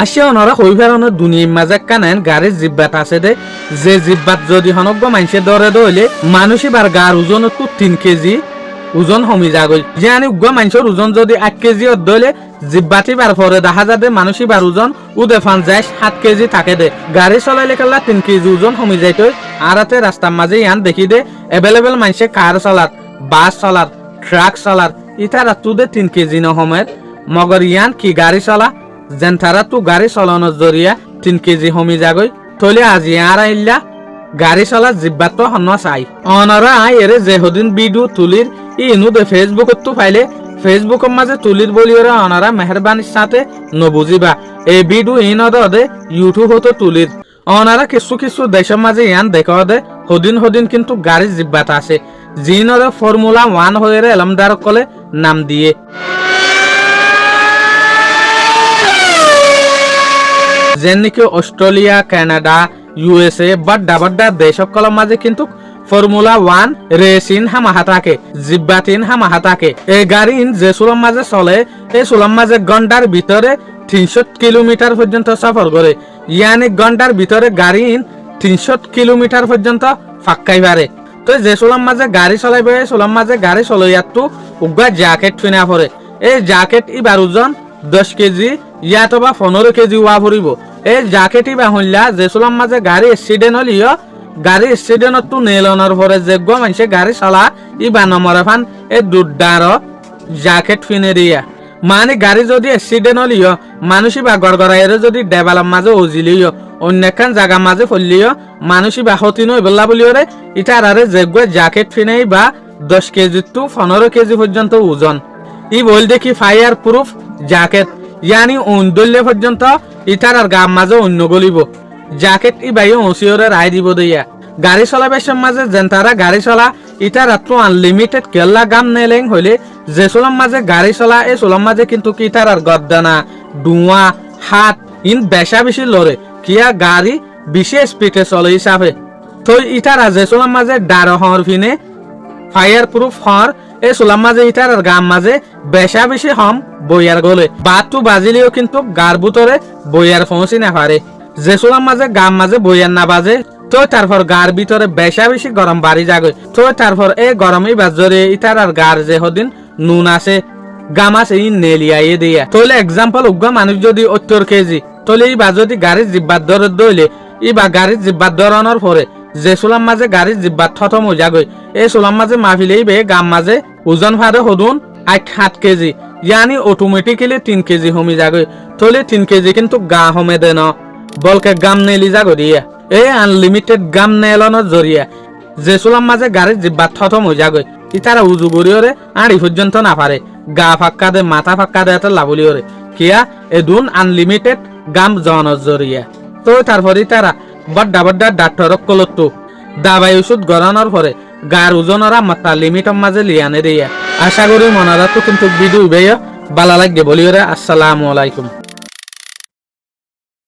আসিয়া ওনারা হই ফেরানো দুনিয়ার মাঝে কানেন গাড়ির জিব্বাত আছে দে যে জিব্বাত যদি হনগ্য মানুষে দরে দইলে মানুষই বার গার ওজন তো 3 কেজি ওজন কমি যাগই যে আনি উগ্র মানুষের ওজন যদি 8 কেজি দইলে জিব্বাতি বার পরে দেখা যাবে মানুষই বার ওজন উদে ফান যায় 7 কেজি থাকে দে গাড়ি চলাইলে কেলা 3 কেজি ওজন কমি যায় তো আরাতে রাস্তার মাঝে ইয়ান দেখি দে এভেলেবেল মানুষে কার চালার বাস চালার ট্রাক চালার ইতারা তুদে 3 কেজি ন হমের মগর ইয়ান কি গাড়ি চলা যেন তারা তো গাড়ি চালানোর জরিয়া 3 কেজি কমি যাগই তলে আজি আর আইলা গাড়ি চলা জিব্বাত তো হন চাই অনরা এরে যে হদিন ভিডিও তুলির ইনু দে ফেসবুকত তো ফাইলে ফেসবুকের মাঝে তুলির বলিওরা অনারা মেহরবানির সাথে নবুজিবা এই ভিডিও ইনদে ইউটিউব হতো তুলির অনারা কিছু কিছু দেশের মাঝে ইয়ান দেখা দে হদিন কিন্তু গাড়ি জিব্বাত আছে জিনরে ফর্মুলা 1 হয়ে এলমদার কলে নাম দিয়ে যেন নাকি অস্ট্রেলিয়া কানাডা ইউএসএ বাড্ডা দেশ সকলের মাঝে কিন্তু ফর্মুলা 1 রেসিন হামাহা থাকে জিব্বাতিন হামাহা থাকে এই গাড়ি যে সুলম মাঝে চলে এই সুলম মাঝে ঘন্টার ভিতরে 300 কিলোমিটার পর্যন্ত সফর করে ইয়ানি ঘন্টার ভিতরে গাড়ি 300 কিলোমিটার পর্যন্ত ফাক্কাই পারে তো যে সুলম মাঝে গাড়ি চলাইবে সুলম মাঝে গাড়ি চলাইয়াতো উগা জ্যাকেট ফিনা পরে এই জ্যাকেট ইবার ওজন 10 কেজি ইয়াতো বা 15 কেজি ওয়া পড়িব এই জ্যাকেটই বা হইলা যে সুলম মাঝে গাড়ি অ্যাক্সিডেন্ট হলিও গাড়ি অ্যাক্সিডেন্ট তো নেলনের পরে যে গো মানুষে গাড়ি চালা ইবা নমরে ফান এই দুড্ডার জ্যাকেট ফিনে দিয়া মানে গাড়ি যদি অ্যাক্সিডেন্ট হলিও মানুষই বা গড়গড়াইরে যদি ডেভালপ মাঝে ওজিলিও অন্যখান জায়গা মাঝে ফলিও মানুষই বা হতিন বললা বলিওরে ইটার আরে যে গো জ্যাকেট ফিনেই বা 10 কেজি তো 15 কেজি পর্যন্ত ওজন ই বল দেখি ফায়ার প্রুফ জ্যাকেট ইয়ানি অন্দল্য পর্যন্ত ইটার আর গাম মাঝে অন্য গলিব জ্যাকেট ই বাই ওসিওরে রায় দিব দিয়া গাড়ি চলাবের মাঝে যেন তারা গাড়ি চলা ইটার তো আনলিমিটেড কেল্লা গাম নেলেং হইলে যে সোলাম মাঝে গাড়ি চলা এই সোলাম মাঝে কিন্তু কি তার আর গদ্দানা ডুয়া হাত ইন বেশা বেশি লড়ে কিয়া গাড়ি বিশেষ স্পিডে চলে হিসাবে তো ইটার যে সোলাম মাঝে ডার হর ফিনে ফায়ার প্রুফ হর এই সোলাম মাঝে ইটার আর গাম মাঝে বেশা বেশি হম বইয়ার গলে বাতু বাজিলেও কিন্তু গার ভিতরে বইয়ার পৌঁছি না পারে যে সোলাম মাঝে গাম মাঝে বইয়ার না বাজে তো তারপর গার ভিতরে বেশা বেশি গরম বাড়ি যাবে তো তারপর এই গরমই বাজরে ইটার আর গার যে হদিন নুন আছে গাম আছে ই নেলিয়াইয়ে দিয়া তোলে এক্সাম্পল উগ্র মানুষ যদি 70 কেজি তোলে ই বা যদি গাড়ির জিব্বাত ধরে দইলে ই বা গাড়ির জিব্বাত ধরানোর পরে যে সোলাম মাঝে গাড়ির জিব্বাত থতম হয়ে যাবে এই সোলাম মাঝে মাফিলেই বে গাম মাঝে ওজন ফারে হদুন 8 কেজি ইয়ানি অটোমেটিক্যালি 3 কেজি হমি যাবে তোলে 3 কেজি কিন্তু গা হমে দেন বলকে গাম নেলি যাগো দিয়া এই আনলিমিটেড গাম নেলানোর জরিয়া যে সোলাম মাঝে গাড়ির জিব্বাত থতম হয়ে যাবে ইতারা উজু গড়িওরে আড়ি পর্যন্ত না পারে গা ফাক্কা দে মাথা ফাক্কা দে এত লাভলিওরে কিয়া এদুন আনলিমিটেড গাম জনের জরিয়া তো তারপরে তারা বড্ডা ডাক্তর কলতো দাবাই ওষুধ গড়ানোর পরে গার ওজনরা মাত্রা লিমিটের মাঝে লিয়ানে দিয়া আশা করি মনারা তো কিন্তু ভিডিও বেয় ভালো লাগবে বলিওরে আসসালামু আলাইকুম।